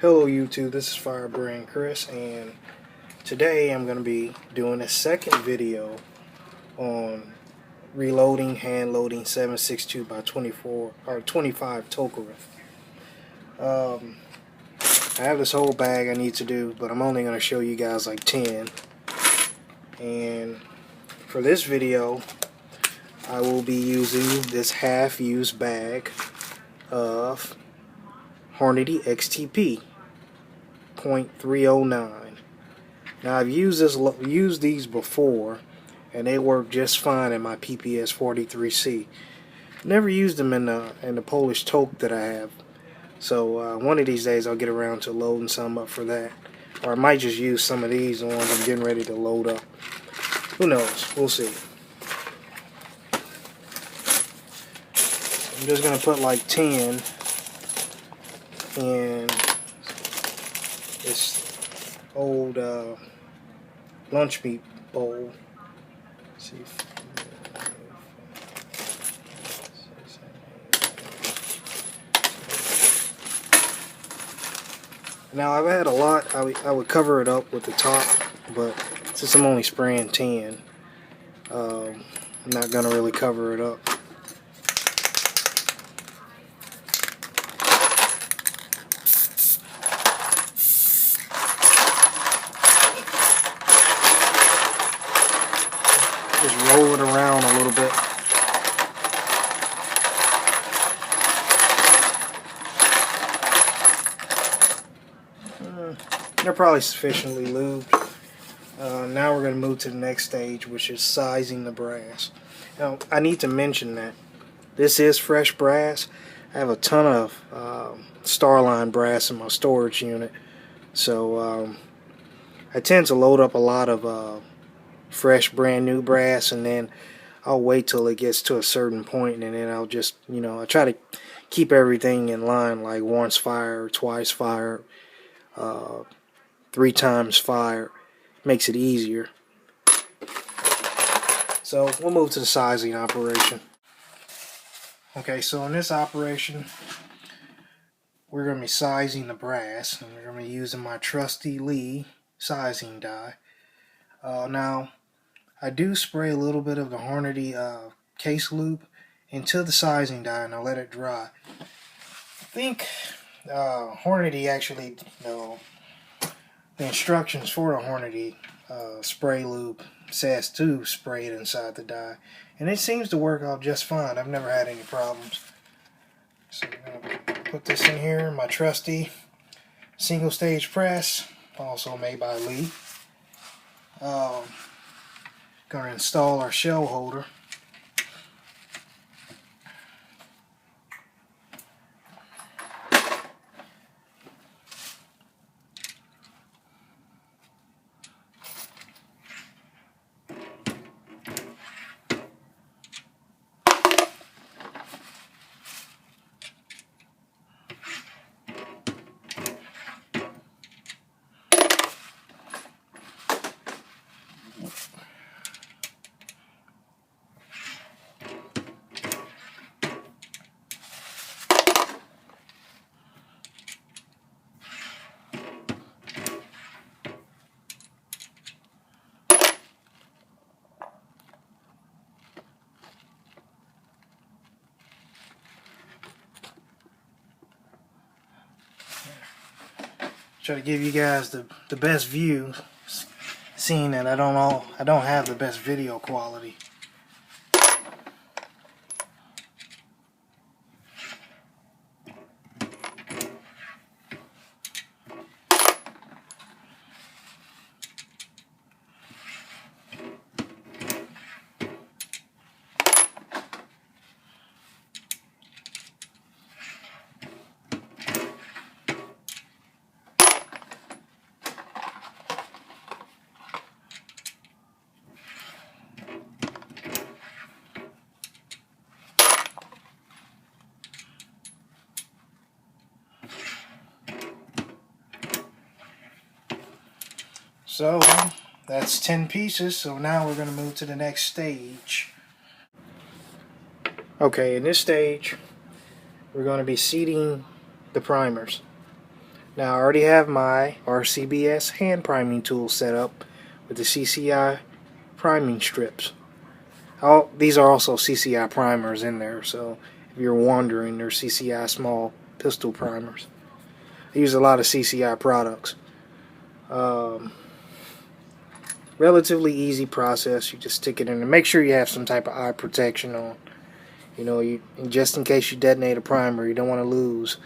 Hello YouTube, this is Firebrand Chris, and today I'm going to be doing a second video on reloading, hand loading 7.62 by 24 or 25 Tokarev. I have this whole bag I need to do, but I'm only going to show you guys like 10. And for this video, I will be using this half-used bag of Hornady XTP 0.309. Now I've used these before, and they work just fine in my PPS 43C. Never used them in the Polish toke that I have. So one of these days I'll get around to loading some up for that, or I might just use some of these, the ones I'm getting ready to load up. Who knows? We'll see. I'm just gonna put like 10 in this old lunch meat bowl. Let's see. Now I've had a lot. I would cover it up with the top, but since I'm only spraying 10, I'm not gonna really cover it up. Just roll it around a little bit. They're probably sufficiently lubed. Now we're going to move to the next stage, which is sizing the brass. Now, I need to mention that this is fresh brass. I have a ton of Starline Brass in my storage unit, so I tend to load up a lot of fresh brand new brass, and then I'll wait till it gets to a certain point, and then I'll just, I try to keep everything in line, like once fired, twice fired, 3 times fired. Makes it easier. So we'll move to the sizing operation. Okay, so in this operation we're going to be sizing the brass, and we're going to be using my trusty Lee sizing die. Now I do spray a little bit of the Hornady case lube into the sizing die, and I'll let it dry. I think Hornady actually, the instructions for the Hornady spray lube says to spray it inside the die, and it seems to work out just fine. I've never had any problems. So I'm going to put this in here, my trusty single stage press, also made by Lee. Going to install our shell holder. Try to give you guys the best view, seeing that I don't have the best video quality. So that's 10 pieces, so now we're going to move to the next stage. Okay, in this stage we're going to be seating the primers. Now I already have my RCBS hand priming tool set up with the CCI priming strips. These are also CCI primers in there, so if you're wondering, they're CCI small pistol primers. I use a lot of CCI products. Relatively easy process. You just stick it in and make sure you have some type of eye protection on. You know, just in case you detonate a primer, you don't want to lose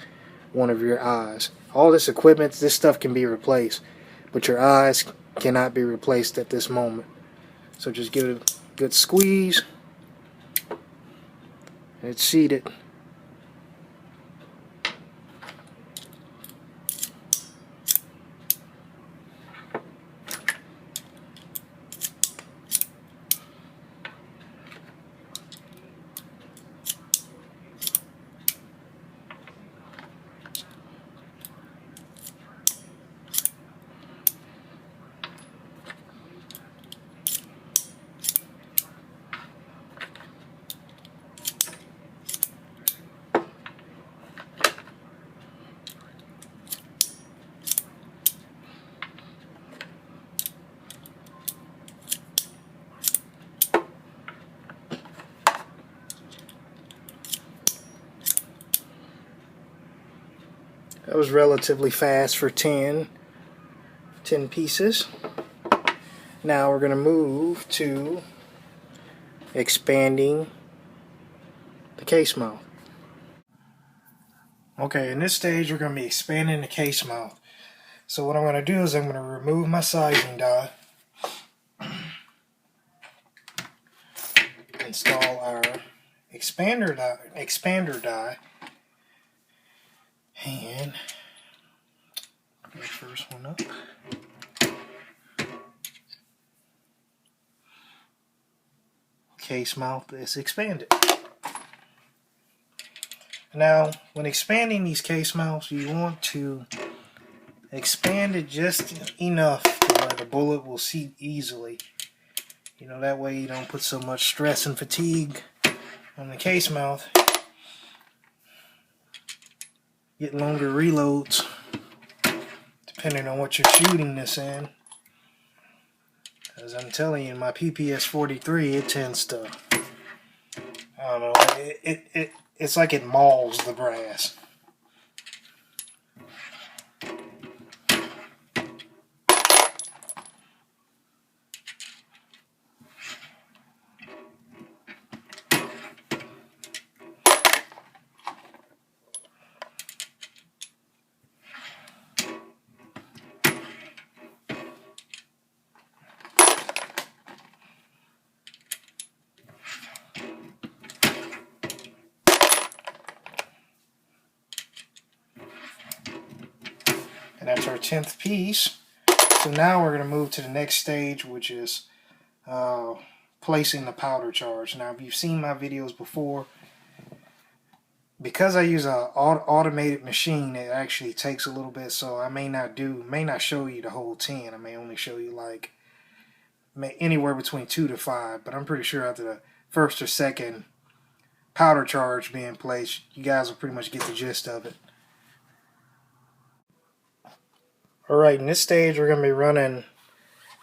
one of your eyes. All this equipment, this stuff can be replaced, but your eyes cannot be replaced at this moment. So just give it a good squeeze. It's seated. That was relatively fast for 10 pieces. Now we're going to move to expanding the case mouth. Okay, in this stage we're going to be expanding the case mouth. So what I'm going to do is I'm going to remove my sizing die, install our expander die, and the first one up. Case mouth is expanded. Now, when expanding these case mounts, you want to expand it just enough to where the bullet will seat easily. You know, that way you don't put so much stress and fatigue on the case mouth. Get longer reloads depending on what you're shooting this in. As I'm telling you, my PPS 43, it tends to, I don't know, it's like it mauls the brass. And that's our 10th piece. So now we're going to move to the next stage, which is placing the powder charge. Now, if you've seen my videos before, because I use an automated machine, it actually takes a little bit, so I may not show you the whole 10. I may only show you like anywhere between 2 to 5, but I'm pretty sure after the first or second powder charge being placed, you guys will pretty much get the gist of it. Alright, in this stage we're going to be running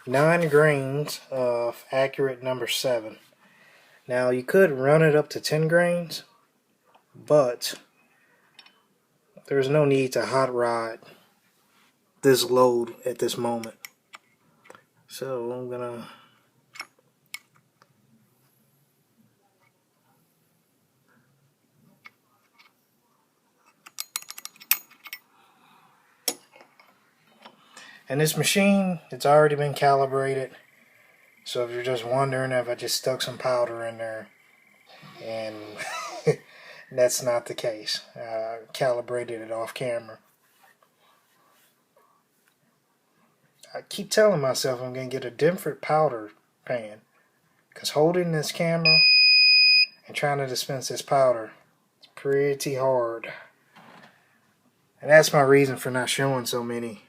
9 grains of accurate number 7. Now you could run it up to 10 grains, but there's no need to hot rod this load at this moment. So I'm gonna and this machine, it's already been calibrated, so if you're just wondering if I just stuck some powder in there, and that's not the case. I calibrated it off camera. I keep telling myself I'm going to get a different powder pan, because holding this camera and trying to dispense this powder is pretty hard. And that's my reason for not showing so many.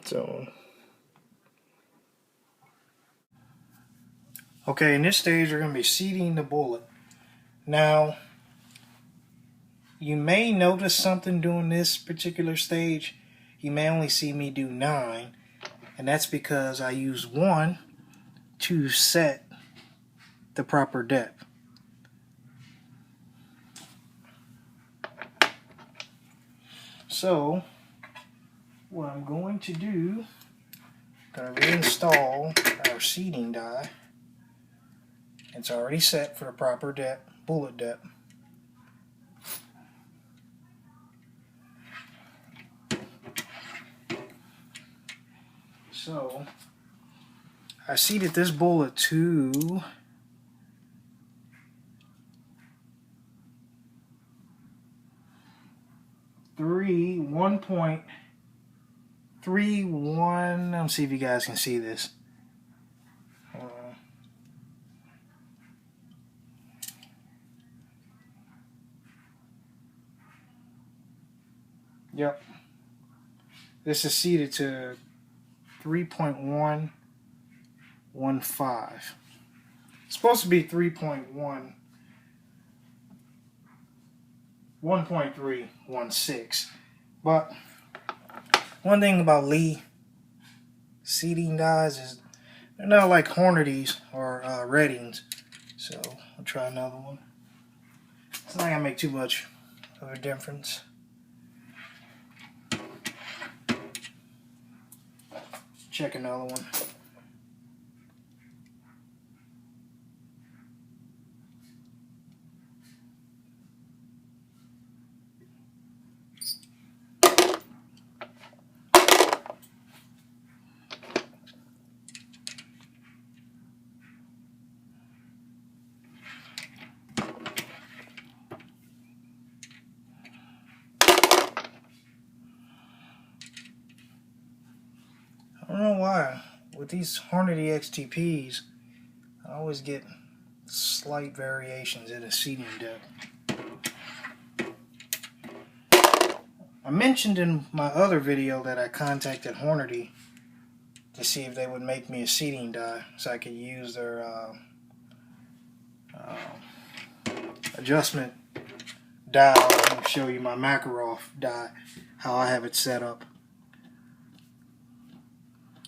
So Okay, in this stage we're going to be seating the bullet. Now, you may notice something during this particular stage. You may only see me do 9, and that's because I use 1 to set the proper depth. So, what I'm going to do, I'm going to reinstall our seating die. It's already set for the proper depth, bullet depth. So, I seated this bullet to 1.31. Let's see if you guys can see this. Yep. This is seated to 3.115. It's supposed to be 1.316. But one thing about Lee seating dies is they're not like Hornady's or Reddings. So I'll try another one. It's not gonna make too much of a difference. Check another one. I don't know why, with these Hornady XTPs, I always get slight variations in the seating depth. I mentioned in my other video that I contacted Hornady to see if they would make me a seating die so I could use their adjustment dial. I'm going to show you my Makarov die, how I have it set up.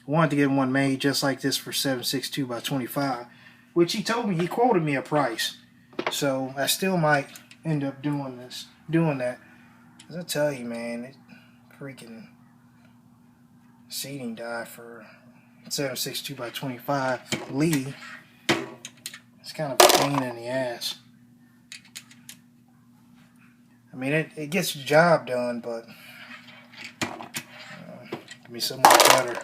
I wanted to get one made just like this for 7.62 by 25, which he told me, he quoted me a price. So I still might end up doing that. As I tell you, man, it freaking seating die for 7.62 by 25 Lee. It's kind of a pain in the ass. I mean, it gets the job done, but give me something better.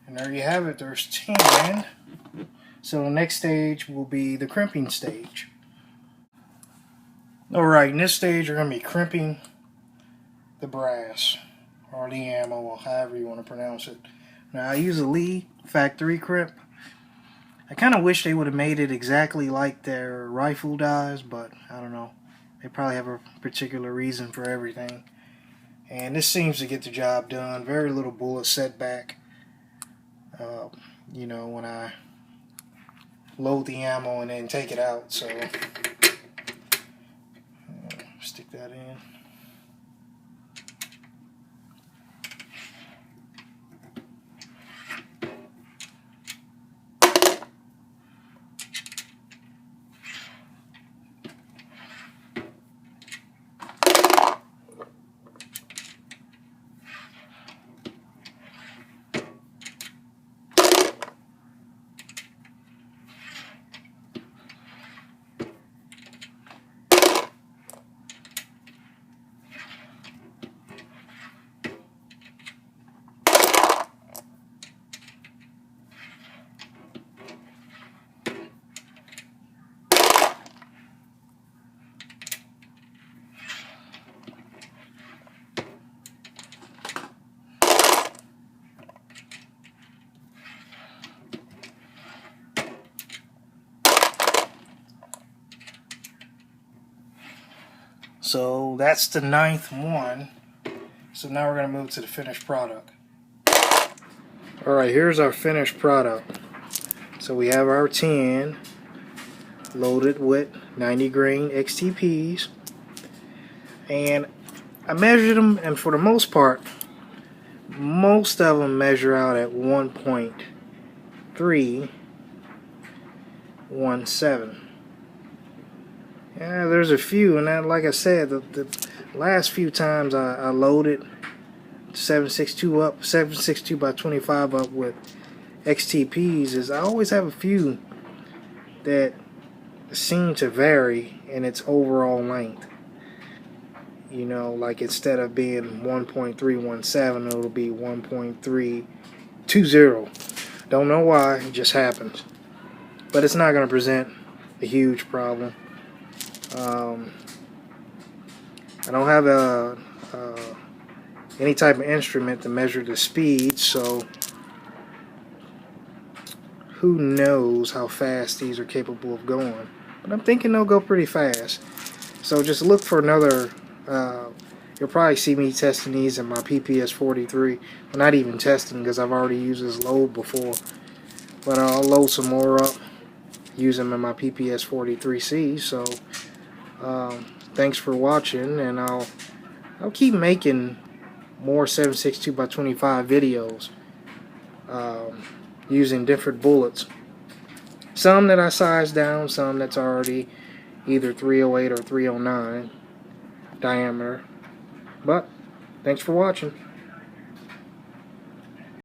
And there you have it, there's 10. So the next stage will be the crimping stage. Alright, in this stage we're going to be crimping the brass, or the ammo, or however you want to pronounce it. Now I use a Lee factory crimp. I kind of wish they would have made it exactly like their rifle dies, but I don't know. They probably have a particular reason for everything. And this seems to get the job done. Very little bullet setback. You know, when I load the ammo and then take it out. So stick that in. So that's the 9th one. So now we're going to move to the finished product. Alright, here's our finished product. So we have our tin loaded with 90 grain XTPs. And I measured them, and for the most part, most of them measure out at 1.317. Yeah, there's a few, and that, like I said, the last few times I loaded 762 up, 762 by 25 up with XTPs, is I always have a few that seem to vary in its overall length. You know, like instead of being 1.317, it'll be 1.320. Don't know why, it just happens. But it's not going to present a huge problem. I don't have any type of instrument to measure the speed, so who knows how fast these are capable of going. But I'm thinking they'll go pretty fast. So just look for another. You'll probably see me testing these in my PPS 43. Well, not even testing, because I've already used this load before. But I'll load some more up, use them in my PPS 43C. So thanks for watching, and I'll keep making more 762 by 25 videos using different bullets. Some that I size down, some that's already either 308 or 309 diameter. But thanks for watching.